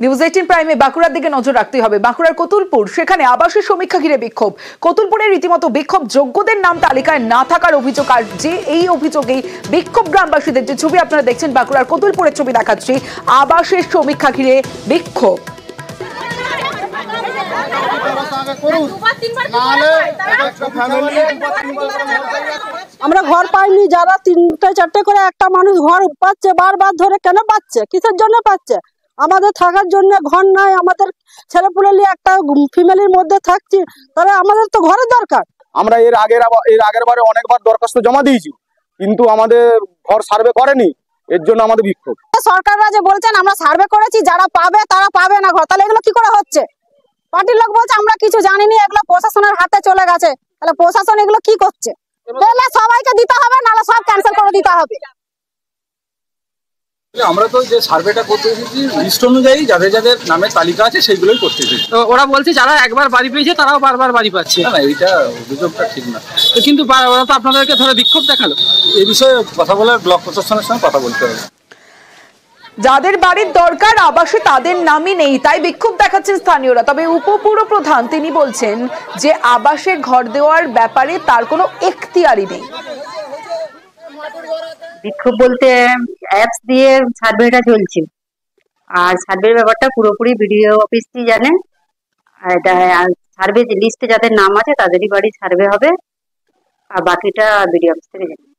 News 18 প্রাইমে বাঁকুড়ার দিকে নজর রাখতে হবে। বাঁকুড়ার কতুলপুর, সেখানে আবাসের সমীক্ষা ঘিরে বিক্ষোভ। কতুলপুরে রীতিমতো বিক্ষোভ, যোগ্যদের নাম তালিকায় না থাকার অভিযোগ। আর যে এই অভিযোগেই বিক্ষোভ গ্রামবাসীদের। যে ছবি আপনারা দেখছেন, বাঁকুড়ার কতুলপুরের ছবি দেখাচ্ছি। আবাসের সমীক্ষা ঘিরে বিক্ষোভ। আমরা ঘর পাইনি, যারা 3টে-4টে করে একটা মানুষ ঘর পাচ্ছে, বারবার ধরে কেন পাচ্ছে, কিসের জন্য পাচ্ছে? আমাদের থাকার জন্য ঘর নাই, আমাদের ছেলেপুলে নিয়ে একটা ফ্যামিলির মধ্যে থাকছি, তাহলে আমাদের তো ঘরের দরকার। আমরা এর আগের বারে অনেকবার দরখাস্ত জমা দিয়েছি, কিন্তু আমাদের ঘর সার্ভে করেনি, এর জন্য আমাদের বিক্ষোভ। সরকাররা যে বলছেন আমরা সার্ভে করেছি, যারা পাবে তারা পাবে না ঘর, তাহলে এগুলো কি করে হচ্ছে? পার্টির লোক বলছে আমরা কিছু জানিনি, এগুলো প্রশাসনের হাতে চলে গেছে। তাহলে প্রশাসন এগুলো কি করছে? তাহলে সবাইকে দিতে হবে, নাহলে সব ক্যান্সেল করে দিতে হবে। আমরা তো যে সার্ভেটা করতে এসেছি লিস্ট অনুযায়ী যাদের যাদের নামের তালিকা আছে সেইগুলোই করতে এসেছি। তো ওরা বলছে যারা একবার বাড়ি পেয়েছে তারাও বারবার বাড়ি পাচ্ছে। না, এইটা অভিযোগটা ঠিক না। কিন্তু ওরা তো আপনাদেরকে ধরে বিক্ষোভ দেখালো। এই বিষয়ে কথা বলে ব্লক প্রশাসনের সঙ্গে কথা বলতে হবে। যাদের বাড়ির দরকার আবাসে তাদের নামই নেই, তাই বিক্ষোভ দেখাচ্ছেন স্থানীয়রা। তবে উপপুর প্রধান তিনি বলছেন যে আবাসে ঘর দেওয়ার ব্যাপারে তার কোনো এখতিয়ারই নেই। বিক্ষোভ বলতে অ্যাপস দিয়ে সার্ভেটা চলছে, আর সার্ভের ব্যাপারটা পুরোপুরি বিডিও অফিসই জানে। আর সার্ভে লিস্টে যাদের নাম আছে তাদেরই বাড়ি সার্ভে হবে, আর বাকিটা বিডিও অফিস থেকে জানে।